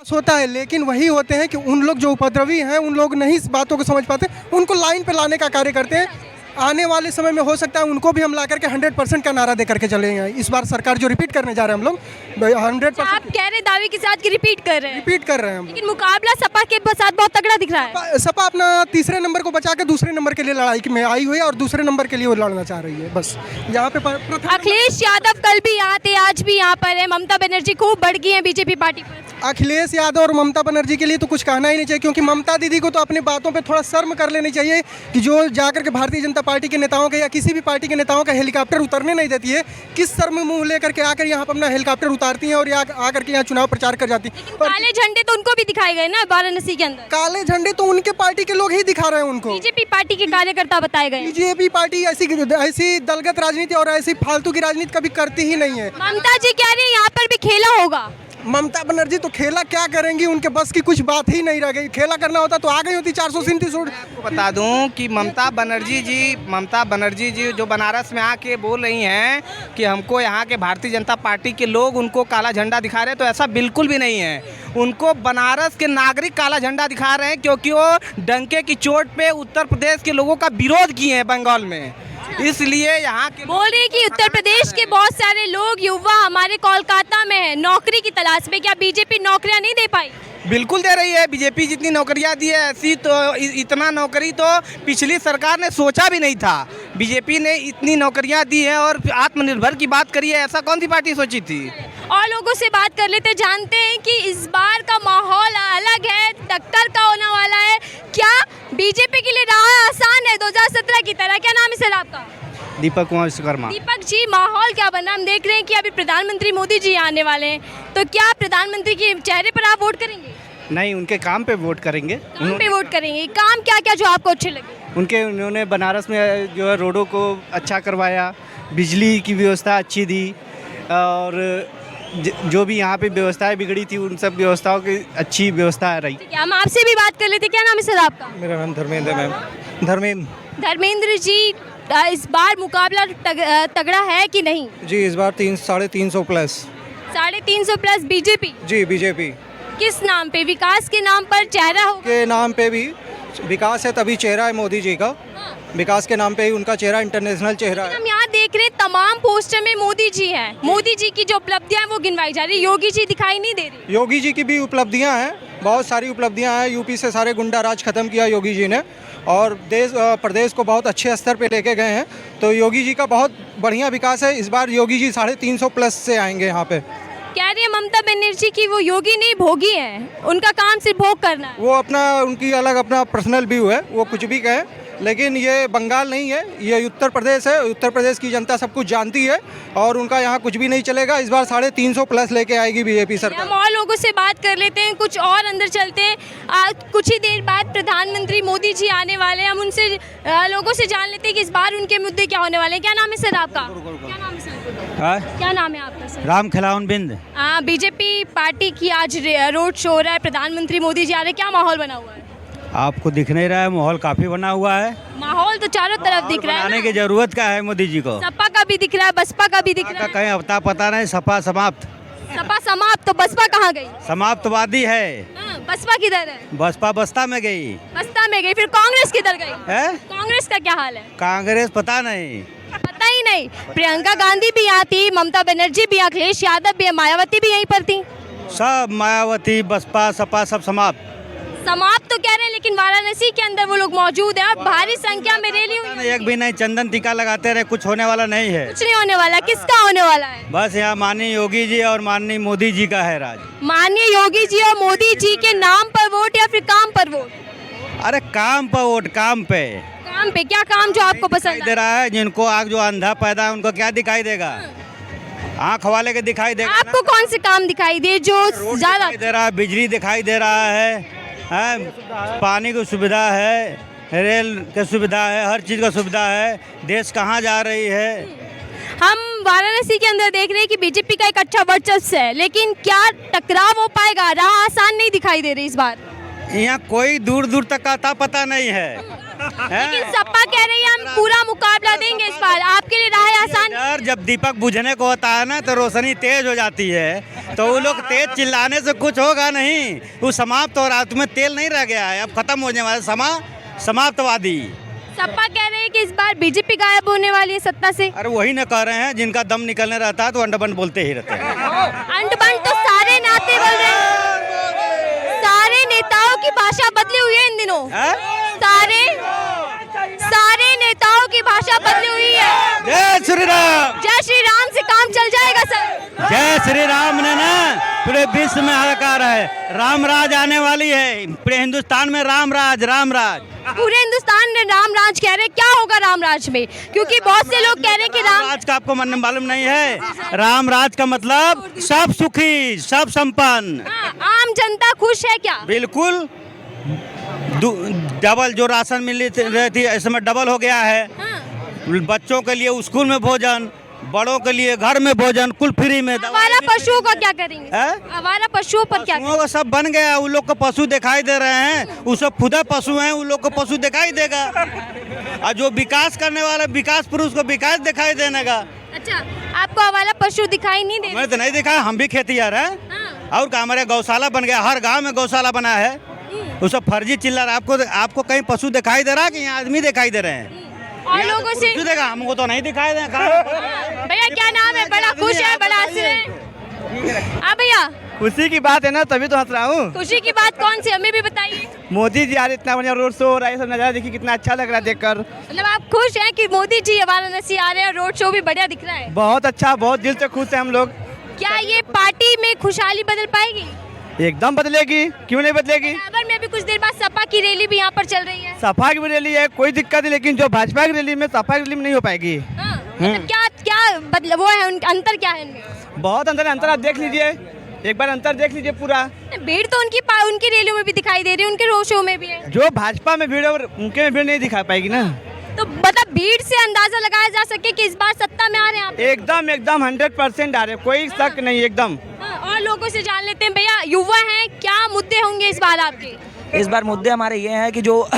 होता है, लेकिन वही होते हैं कि उन लोग जो उपद्रवी हैं उन लोग नहीं इस बातों को समझ पाते, उनको लाइन पे लाने का कार्य करते हैं। आने वाले समय में हो सकता है उनको भी हम ला करके 100% का नारा दे करके चलेंगे। इस बार सरकार जो रिपीट करने जा रहे हैं हम लोग 100% आप कह रहे दावे के साथ कि रिपीट कर रहे हैं, रिपीट कर रहे हैं हम। लेकिन मुकाबला सपा के साथ बहुत तगड़ा दिख रहा है। सपा अपना तीसरे नंबर को बचा के दूसरे नंबर के लिए लड़ाई में आई हुई है और दूसरे नंबर के लिए वो लड़ना चाह रही है। बस यहाँ पे अखिलेश यादव कल भी यहाँ थे, आज भी यहाँ पर है। ममता बनर्जी खूब बढ़ गई है बीजेपी पार्टी पर। अखिलेश यादव और ममता बनर्जी के लिए तो कुछ कहना ही नहीं चाहिए, क्योंकि ममता दीदी को तो अपनी बातों पे थोड़ा शर्म कर लेनी चाहिए कि जो जाकर के भारतीय जनता पार्टी के नेताओं के या किसी भी पार्टी के नेताओं का हेलीकॉप्टर उतरने नहीं देती है। किस शर्म मुंह लेकर के आकर यहाँ पर अपना हेलीकॉप्टर उतारती हैं और आकर के यहाँ चुनाव प्रचार कर जाती है। काले झंडे तो उनको भी दिखाए गए ना वाराणसी के अंदर। काले झंडे तो उनके पार्टी के लोग ही दिखा रहे हैं उनको। बीजेपी पार्टी के कार्यकर्ता बताए गए। बीजेपी पार्टी ऐसी दलगत राजनीति और ऐसी फालतू की राजनीति कभी करती ही नहीं है। ममता जी कह रही है यहाँ पर भी खेला होगा। ममता बनर्जी तो खेला क्या करेंगी, उनके बस की कुछ बात ही नहीं रह गई। खेला करना होता तो आ गई होती 437 वोट। आपको बता दूं कि ममता बनर्जी जी जो बनारस में आके बोल रही हैं कि हमको यहाँ के भारतीय जनता पार्टी के लोग उनको काला झंडा दिखा रहे हैं, तो ऐसा बिल्कुल भी नहीं है। उनको बनारस के नागरिक काला झंडा दिखा रहे हैं, क्योंकि वो डंके की चोट पे उत्तर प्रदेश के लोगों का विरोध किए हैं बंगाल में, इसलिए यहाँ के बोल रही है कि उत्तर प्रदेश के बहुत सारे लोग युवा हमारे कोलकाता में है नौकरी की तलाश में। क्या बीजेपी नौकरियां नहीं दे पाई? बिल्कुल दे रही है। बीजेपी जितनी नौकरियां दी है ऐसी तो इतना नौकरी तो पिछली सरकार ने सोचा भी नहीं था। बीजेपी ने इतनी नौकरियां दी है और आत्मनिर्भर की बात करी है, ऐसा कौन सी पार्टी सोची थी। और लोगों से बात कर लेते, जानते हैं कि इस बार का माहौल अलग है, टक्कर का होने वाला है। क्या बीजेपी के लिए राह आसान है 2017 की तरह? क्या नाम है सर आपका? दीपक कुमार विश्वकर्मा। दीपक जी, माहौल क्या बना? हम देख रहे हैं कि अभी प्रधानमंत्री मोदी जी आने वाले हैं, तो क्या प्रधानमंत्री के चेहरे पर आप वोट करेंगे? नहीं, उनके काम पे वोट करेंगे। काम पे वोट करेंगे। काम क्या क्या जो आपको अच्छे लगे? उन्होंने बनारस में जो है रोडों को अच्छा करवाया, बिजली की व्यवस्था अच्छी दी, और जो भी यहाँ पे व्यवस्थाएं बिगड़ी थी उन सब व्यवस्थाओं की अच्छी व्यवस्था रही। हम आपसे भी बात कर लेते। क्या नाम है सर आपका? मेरा नाम धर्मेंद्र मैम। धर्मेंद्र जी, इस बार मुकाबला तगड़ा है कि नहीं? जी, इस बार 350 प्लस। 350 plus BJP? जी, बीजेपी। किस नाम पे? विकास के नाम पर चेहरा होगा? के नाम पे भी विकास है, तभी चेहरा है मोदी जी का। विकास के नाम पे ही उनका चेहरा इंटरनेशनल चेहरा है। हम यहाँ देख रहे हैं तमाम पोस्टर में मोदी जी हैं। मोदी जी की जो उपलब्धियां हैं वो गिनवाई जा रही है, योगी जी दिखाई नहीं दे रही। योगी जी की भी उपलब्धियां हैं, बहुत सारी उपलब्धियां हैं। यूपी से सारे गुंडा राज खत्म किया योगी जी ने, और प्रदेश को बहुत अच्छे स्तर पे लेके गए हैं। तो योगी जी का बहुत बढ़िया विकास है। इस बार योगी जी 350 प्लस से आएंगे यहाँ पे। कह रही है ममता बनर्जी की वो योगी नहीं भोगी हैं, उनका काम सिर्फ भोग करना है। वो उनकी अलग अपना पर्सनल व्यू है, वो कुछ भी कहें, लेकिन ये बंगाल नहीं है, ये उत्तर प्रदेश है। उत्तर प्रदेश की जनता सब कुछ जानती है और उनका यहाँ कुछ भी नहीं चलेगा। इस बार 350 प्लस लेके आएगी बीजेपी सरकार। हम और लोगों से बात कर लेते हैं, कुछ और अंदर चलते हैं। कुछ ही देर बाद प्रधानमंत्री मोदी जी आने वाले हैं, हम उनसे लोगों से जान लेते हैं कि इस बार उनके मुद्दे क्या होने वाले हैं। क्या नाम है सर आपका? क्या नाम है सर? क्या नाम है आपका सर? राम खिलावन बिंद। बीजेपी पार्टी की आज रोड शो हो रहा है, प्रधानमंत्री मोदी जी आ रहे हैं, क्या माहौल बना हुआ है? आपको दिख नहीं रहा है? माहौल काफी बना हुआ है। माहौल तो चारों तरफ दिख रहा है। बनाने की जरूरत क्या है मोदी जी को? सपा का भी दिख रहा है, बसपा का भी दिख रहा है। कहीं अता पता नहीं। सपा समाप्त। सपा समाप्त, तो बसपा कहाँ गई? समाप्तवादी है। बसपा किधर है? बसपा बस्ता में गई। बस्ता में गई। फिर कांग्रेस किधर गई? है? कांग्रेस का क्या हाल है? कांग्रेस पता नहीं। पता ही नहीं। प्रियंका गांधी भी यहाँ थी, ममता बनर्जी भी, अखिलेश यादव भी, मायावती भी यहीं पर थी। सब मायावती, बसपा, सपा सब समाप्त। समाप्त तो कह रहे हैं, लेकिन वाराणसी के अंदर वो लोग मौजूद है और भारी संख्या में रैली हुई। एक भी नहीं, चंदन टीका लगाते रहे, कुछ होने वाला नहीं है। कुछ नहीं होने वाला। किसका होने वाला है? बस यहाँ माननीय योगी जी और माननीय मोदी जी का है राज। माननीय योगी जी और मोदी जी के नाम पर वोट या फिर काम पर वोट? अरे काम पर वोट। काम पे। काम पे क्या काम जो आपको पसंद दे रहा है? जिनको आग जो अंधा पैदा है उनको क्या दिखाई देगा? आँख वाले के दिखाई देगा। आपको कौन से काम दिखाई दे जो ज्यादा दे रहा है? बिजली दिखाई दे रहा है, पानी की सुविधा है, रेल की सुविधा है, हर चीज़ का सुविधा है। देश कहाँ जा रही है? हम वाराणसी के अंदर देख रहे हैं कि बीजेपी का एक अच्छा वर्चस्व है, लेकिन क्या टकराव हो पाएगा? राह आसान नहीं दिखाई दे रही इस बार। यहाँ कोई दूर दूर तक का अता पता नहीं है। लेकिन सपा कह रही है हम पूरा मुकाबला देंगे इस बार, आपके लिए राह आसान। यार जब दीपक बुझने को होता है ना तो रोशनी तेज हो जाती है, तो वो लोग तेज चिल्लाने से कुछ होगा नहीं, वो समाप्त हो रहा है, तुम्हें तेल नहीं रह गया है, अब खत्म होने वाला समाप्तवादी। सपा कह रहे हैं कि इस बार बीजेपी गायब होने वाली है सत्ता से। अरे वही न कह रहे हैं, जिनका दम निकलने रहता है तो अंडबंड बोलते ही रहते हैं। अंडबंड तो सारे नाते बोल रहे हैं, सारे नेताओं की भाषा बदली हुई है इन दिनों। सारे नेताओं की भाषा बदली हुई है। जय श्री राम। जय श्री राम से काम चल जाएगा सर। जय श्री राम ने ना पूरे विश्व में हाहाकार है, राम राज आने वाली है, पूरे हिंदुस्तान में राम राज। पूरे हिंदुस्तान में राम राज कह रहे हैं, क्या होगा राम राज में? क्योंकि बहुत से लोग कह रहे हैं कि राम राज का आपको मालूम नहीं है, राम राज का मतलब सब सुखी सब संपन्न। आम जनता खुश है क्या? बिल्कुल, डबल जो राशन मिल रही थी इस समय डबल हो गया है। बच्चों के लिए स्कूल में भोजन, बड़ों के लिए घर में भोजन, कुल फ्री में। आवारा पशुओं का क्या करेंगे? आवारा पशुओं पर क्या? पशुओं का सब बन गया, उन लोग को पशु दिखाई दे रहे हैं, वो सब खुदा पशु हैं, उन लोग को पशु दिखाई देगा। और जो विकास करने वाला विकास पुरुष को विकास दिखाई देने का। अच्छा, आपको आवारा पशु दिखाई नहीं दे? हमें तो नहीं दिखा, हम भी खेतीहर हैं। और क्या, हमारे गौशाला बन गया, हर गांव में गौशाला बना है। वो सब फर्जी चिल्ला। आपको कहीं पशु दिखाई दे रहा है कि यहाँ आदमी दिखाई दे रहे हैं? और लोगों से देगा, हमको तो नहीं दिखाई दे। भैया क्या नाम है? बड़ा खुश है, बड़ा हंस रहे हैं। हाँ भैया, खुशी की बात है ना, तभी तो हंस रहा हूँ। खुशी की बात कौन सी, हमें भी बताइए। मोदी जी यार इतना बढ़िया रोड शो हो रहा है, सब नज़ारा देखिए कितना अच्छा लग रहा है देखकर। मतलब आप खुश हैं कि मोदी जी वाराणसी आ रहे हैं, रोड शो भी बढ़िया दिख रहा है? बहुत अच्छा, बहुत दिल से खुश है हम लोग। क्या ये पार्टी में खुशहाली बदल पाएगी? एकदम बदलेगी, क्यों नहीं बदलेगी। बराबर में अभी कुछ देर बाद सपा की रैली भी यहाँ पर चल रही है। सपा की भी रैली है, कोई दिक्कत नहीं, लेकिन जो भाजपा की रैली में सपा की रैली में नहीं हो पाएगी। मतलब क्या बदल वो है, अंतर क्या है इनमें? बहुत अंतर आप देख लीजिए, एक बार अंतर देख लीजिए पूरा। भीड़ तो उनकी रैलियों में भी दिखाई दे रही है, उनके रोड शो में भी है। जो भाजपा में भीड़ है उनके में भीड़ नहीं दिखा पाएगी ना। तो मतलब भीड़ से अंदाजा लगाया जा सके कि इस बार सत्ता में आ रहे हैं आप? एकदम 100% आ रहे, कोई शक नहीं, एकदम। और लोगों से जान लेते हैं, भैया युवा हैं, क्या मुद्दे होंगे इस बार आपके? इस बार मुद्दे हमारे ये हैं कि जो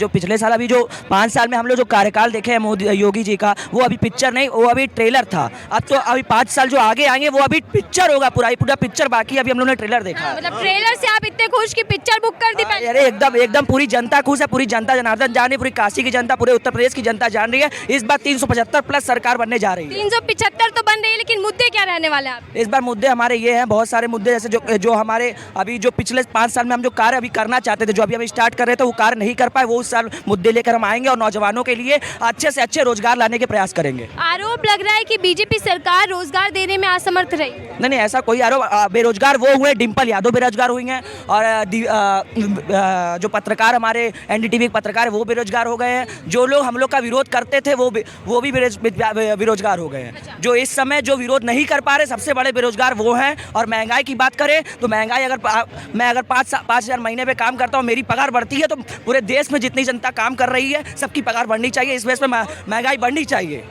पिछले साल अभी जो 5 साल में हम लोग जो कार्यकाल देखे हैं मोदी योगी जी का, वो अभी पिक्चर नहीं, वो अभी ट्रेलर था। अब तो अभी 5 साल जो आगे आएंगे वो अभी पिक्चर होगा, पूरा पिक्चर बाकी अभी हम लोगों ने ट्रेलर देखा। मतलब ट्रेलर से आप इतने खुश कि पिक्चर बुक कर दी पहले? अरे एकदम पूरी जनता खुश है, पूरी जनता जनार्दन जान रही है, पूरी काशी की जनता, पूरे उत्तर प्रदेश की जनता जान रही है। इस बार 375 प्लस सरकार बनने जा रही है। 375 तो बन रही है, लेकिन मुद्दे क्या रहने वाले हैं? इस बार मुद्दे हमारे ये हैं, बहुत सारे मुद्दे, जैसे जो हमारे अभी जो पिछले 5 साल में हम जो कार्य अभी करना चाहते थे, जो अभी हम स्टार्ट कर रहे थे, वो कार्य नहीं कर पाए, वो उस साल मुद्दे लेकर हम आएंगे और नौजवानों के लिए अच्छे से अच्छे रोजगार लाने के प्रयास करेंगे। आरोप लग रहा है कि बीजेपी सरकार रोजगार देने में असमर्थ रही। नहीं, ऐसा कोई आरोप, बेरोजगार वो हुए, डिम्पल यादव बेरोजगार हुई हैं, और जो पत्रकार हमारे एनडीटीवी पत्रकार है वो बेरोजगार हो गए हैं। जो लोग हम लोग का विरोध करते थे वो भी बेरोजगार हो गए हैं। जो इस समय जो विरोध नहीं कर पा रहे, सबसे बड़े बेरोजगार वो हैं। और महंगाई की बात करें तो महंगाई मैं अगर 5,000 महीने पे काम करता हूँ, मेरी पगार बढ़ती है, तो पूरे देश में जितनी जनता काम कर रही है सबकी पगार बढ़नी चाहिए। इस वजह से महंगाई बढ़नी चाहिए।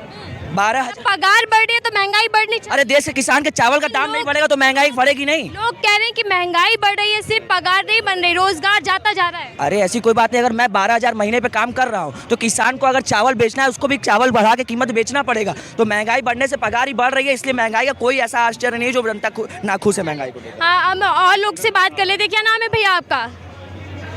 12,000 पगार बढ़ रही है तो महंगाई बढ़नी चाहिए। अरे देश के किसान के चावल का दाम नहीं बढ़ेगा तो महंगाई बढ़ेगी नहीं। लोग कह रहे हैं कि महंगाई बढ़ रही है, सिर्फ पगार नहीं बन रही, रोजगार जाता जा रहा है। अरे ऐसी कोई बात नहीं, अगर मैं 12,000 महीने पे काम कर रहा हूँ तो किसान को अगर चावल बेचना है उसको भी चावल बढ़ा के कीमत बेचना पड़ेगा। तो महंगाई बढ़ने से पगार ही बढ़ रही है, इसलिए महंगाई का कोई ऐसा आश्चर्य नहीं है जो जनता नाखुश है महंगाई को। हाँ, हम और लोग से बात कर लेते। क्या नाम है भैया आपका?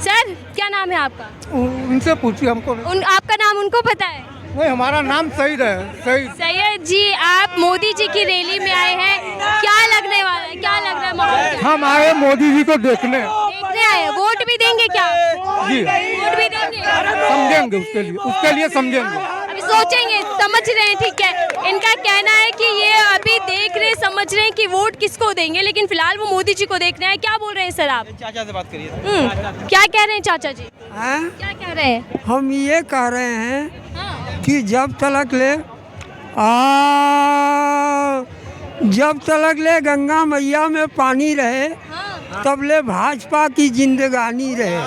सर क्या नाम है आपका? उनसे पूछिए, हमको आपका नाम उनको पता है? नहीं, हमारा नाम सईद है। सैयद जी, आप मोदी जी की रैली में आए हैं, क्या लगने वाला है, क्या लग रहा है माहौल? हम आए मोदी जी को देखने आए, वोट भी देंगे क्या? जी, वोट भी देंगे, समझेंगे उसके लिए समझेंगे, अभी सोचेंगे, समझ रहे हैं, ठीक है। इनका कहना है कि ये अभी देख रहे, समझ रहे हैं कि वोट किसको देंगे, लेकिन फिलहाल वो मोदी जी को देखना है। क्या बोल रहे हैं सर आप? चाचा से बात करिए। क्या कह रहे हैं चाचा जी? क्या कह रहे हैं? हम ये कह रहे हैं कि जब तलक ले गंगा मैया में पानी रहे, तब ले भाजपा की जिंदगानी रहे।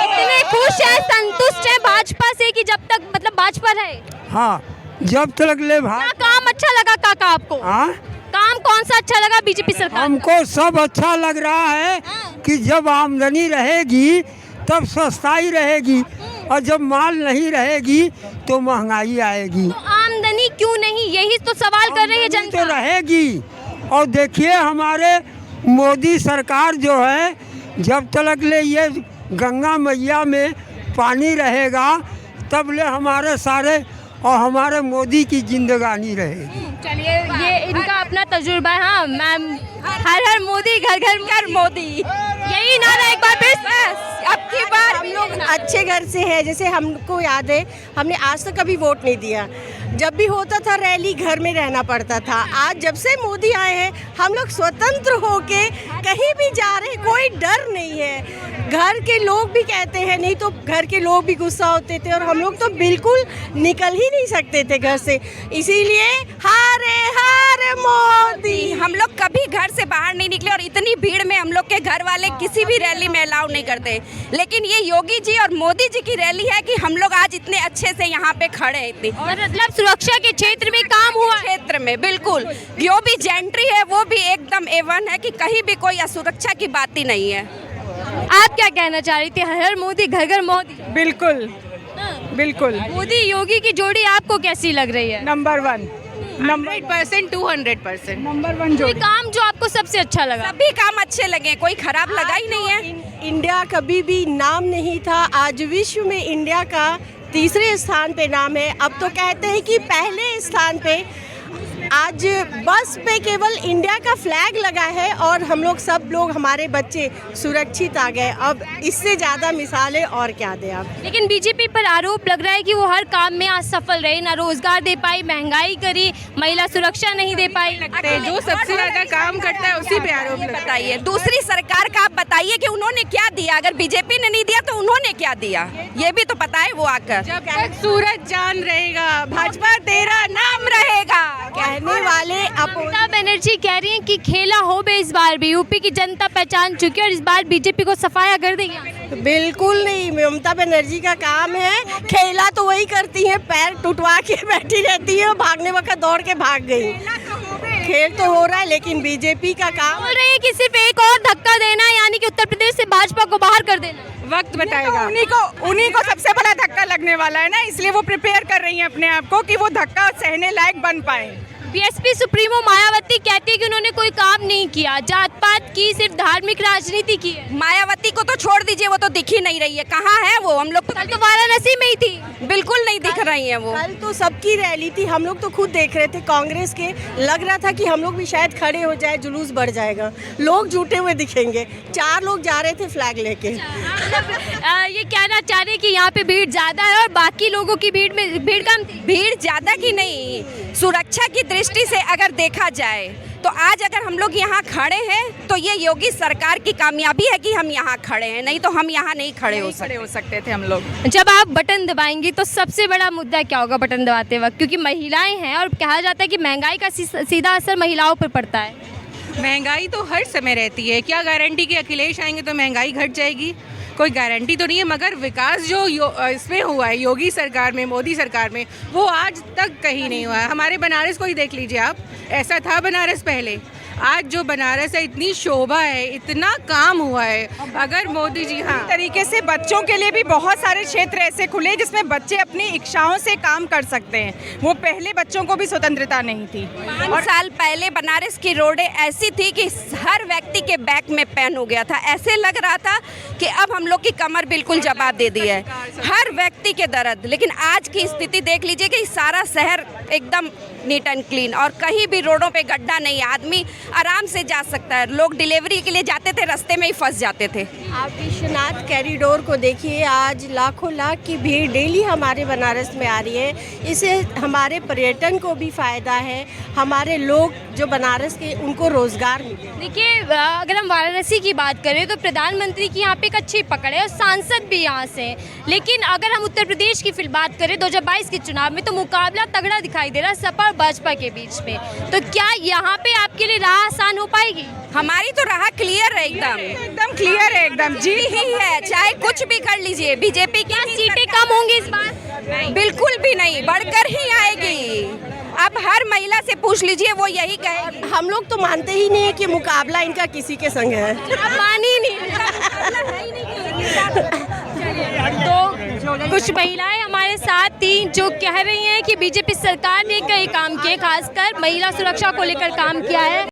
इतने खुश है, संतुष्ट है भाजपा से कि जब तक मतलब भाजपा रहे? हाँ, जब तलक ले क्या काम अच्छा लगा काका आपको? हाँ, काम कौन सा अच्छा लगा बीजेपी सरकार? हमको सब अच्छा लग रहा है कि जब आमदनी रहेगी तब सस्ताई रहेगी, और जब माल नहीं रहेगी तो महंगाई आएगी। तो आमदनी क्यों नहीं, यही तो सवाल कर रही है आमदनी जनता। तो रहेगी। और देखिए हमारे मोदी सरकार जो है, जब तक ले ये गंगा मैया में पानी रहेगा तब ले हमारे सारे और हमारे मोदी की जिंदगानी रहेगी। चलिए, ये इनका अपना तजुर्बा है। हाँ मैम, हर हर मोदी, घर घर मोदी, यही नारा एक बार फिर। अब की बार हम लोग अच्छे घर से हैं, जैसे हमको याद है हमने आज तक कभी वोट नहीं दिया। जब भी होता था रैली घर में रहना पड़ता था। आज जब से मोदी आए हैं हम लोग स्वतंत्र होके कहीं भी जा रहे हैं, कोई डर नहीं है। घर के लोग भी कहते हैं, नहीं तो घर के लोग भी गुस्सा होते थे और हम लोग तो बिल्कुल निकल ही नहीं सकते थे घर से। इसीलिए हारे हारे मोदी। हम लोग कभी घर से बाहर नहीं निकले और इतनी भीड़ में हम लोग के घर वाले किसी भी रैली में अलाउ नहीं करते, लेकिन ये योगी जी और मोदी जी की रैली है कि हम लोग आज इतने अच्छे से यहाँ पे खड़े हैं। इतनी मतलब सुरक्षा के क्षेत्र में काम हुआ, क्षेत्र में बिल्कुल जो भी जेंट्री है वो भी एकदम A1 है कि कहीं भी कोई असुरक्षा की बात ही नहीं है। आप क्या कहना चाह रही थी? हर हर मोदी, घर घर मोदी। बिल्कुल बिल्कुल। मोदी योगी की जोड़ी आपको कैसी लग रही है? नंबर 1, 100% 200% नंबर 1 कोई काम जो आपको सबसे अच्छा लगा? सभी काम अच्छे लगे, कोई खराब लगा ही नहीं है। इंडिया कभी भी नाम नहीं था, आज विश्व में इंडिया का तीसरे स्थान पे नाम है। अब तो कहते हैं कि पहले स्थान पे। आज बस पे केवल इंडिया का फ्लैग लगा है और हम लोग सब लोग, हमारे बच्चे सुरक्षित आ गए। अब इससे ज़्यादा मिसालें और क्या दें आप। लेकिन बीजेपी पर आरोप लग रहा है कि वो हर काम में असफल रही, ना रोजगार दे पाई, महंगाई करी, महिला सुरक्षा नहीं दे पाई। जो सबसे ज्यादा काम करता है उसी पे आरोप बताइए। दूसरी सरकार का आप बताइए कि उन्होंने क्या दिया। अगर बीजेपी ने नहीं दिया तो उन्होंने क्या दिया, ये भी तो पता है वो आकर। जब तक सूरज चांद रहेगा भाजपा तेरा नाम रहेगा। कहने वाले ममता बनर्जी कह रही हैं कि खेला हो बे, इस बार भी यूपी की जनता पहचान चुकी है और इस बार बीजेपी को सफाया कर देंगे। बिल्कुल नहीं, ममता बनर्जी का काम है खेला तो वही करती है, पैर टुटवा के बैठी रहती है, भागने वक्त दौड़ के भाग गई। खेल तो हो रहा है लेकिन बीजेपी का काम बोल रही है कि सिर्फ एक और धक्का देना है, यानी कि उत्तर प्रदेश से भाजपा को बाहर कर देना। वक्त बताएगा। उन्हीं को सबसे बड़ा धक्का लगने वाला है ना, इसलिए वो प्रिपेयर कर रही हैं अपने आप को कि वो धक्का सहने लायक बन पाए। बीएसपी सुप्रीमो मायावती कहती है कि उन्होंने कोई काम नहीं किया, जात पात की, सिर्फ धार्मिक राजनीति की है। मायावती को तो छोड़ दीजिए, वो तो दिख ही नहीं रही है। कहाँ है वो? हम लोग कल तो वाराणसी में ही थी। बिल्कुल नहीं दिख रही है वो। कल तो सबकी रैली थी, हम लोग तो खुद देख रहे थे कांग्रेस के। लग रहा था कि हम लोग भी शायद खड़े हो जाए, जुलूस बढ़ जाएगा, लोग जुटे हुए दिखेंगे। 4 लोग जा रहे थे फ्लैग लेके। ये कहना चाह रहे हैं कि यहाँ पे भीड़ ज्यादा है और बाकी लोगों की भीड़ में भीड़ कम थी। भीड़ ज्यादा की नहीं, सुरक्षा की दृष्टि से अगर देखा जाए तो आज अगर हम लोग यहाँ खड़े हैं तो ये योगी सरकार की कामयाबी है कि हम यहाँ खड़े हैं, नहीं तो हम यहाँ नहीं खड़े हो सकते थे हम लोग। जब आप बटन दबाएंगी तो सबसे बड़ा मुद्दा क्या होगा बटन दबाते वक्त? क्योंकि महिलाएं हैं और कहा जाता है कि महंगाई का सीधा असर महिलाओं पर पड़ता है। महंगाई तो हर समय रहती है, क्या गारंटी कि अखिलेश आएंगे तो महंगाई घट जाएगी? कोई गारंटी तो नहीं है, मगर विकास जो इसमें हुआ है योगी सरकार में, मोदी सरकार में, वो आज तक कहीं नहीं हुआ है। हमारे बनारस को ही देख लीजिए आप, ऐसा था बनारस पहले, आज जो बनारस है इतनी शोभा है, इतना काम हुआ है। अगर मोदी जी हाँ तरीके से बच्चों के लिए भी बहुत सारे क्षेत्र ऐसे खुले जिसमें बच्चे अपनी इच्छाओं से काम कर सकते हैं। वो पहले बच्चों को भी स्वतंत्रता नहीं थी। 5 साल पहले बनारस की रोडें ऐसी थी कि हर व्यक्ति के बैक में पेन हो गया था। ऐसे लग रहा था कि अब हम लोग की कमर बिल्कुल जवाब दे दी है, हर व्यक्ति के दर्द। लेकिन आज की स्थिति देख लीजिए कि सारा शहर एकदम नीट एंड क्लीन और कहीं भी रोडों पे गड्ढा नहीं है, आदमी आराम से जा सकता है। लोग डिलीवरी के लिए जाते थे, रास्ते में ही फंस जाते थे। आप विश्वनाथ कॉरिडोर को देखिए, आज लाखों लाख की भीड़ डेली हमारे बनारस में आ रही है। इससे हमारे पर्यटन को भी फायदा है, हमारे लोग जो बनारस के उनको रोजगार मिले। देखिए, अगर हम वाराणसी की बात करें तो प्रधानमंत्री की यहाँ पे एक अच्छी पकड़ है और सांसद भी यहाँ से हैं। लेकिन अगर हम उत्तर प्रदेश की फिर बात करें 2022 के चुनाव में, तो मुकाबला तगड़ा दिखाई दे रहा है सपा और भाजपा के बीच में। तो क्या यहाँ पे आपके लिए राह आसान हो पाएगी? हमारी तो राह क्लियर है, एकदम क्लियर है, एकदम जी ही है, चाहे कुछ भी कर लीजिए। बीजेपी की सीटें कम होंगी इस बार? बिल्कुल भी नहीं, बढ़कर ही आएगी। अब हर महिला से पूछ लीजिए, वो यही कहेगी। हम लोग तो मानते ही नहीं है कि मुकाबला इनका किसी के संग है। मान ही नहीं तो कुछ महिलाएं हमारे साथ थी जो कह रही हैं कि बीजेपी सरकार ने कई काम किए, खासकर महिला सुरक्षा को लेकर काम किया है।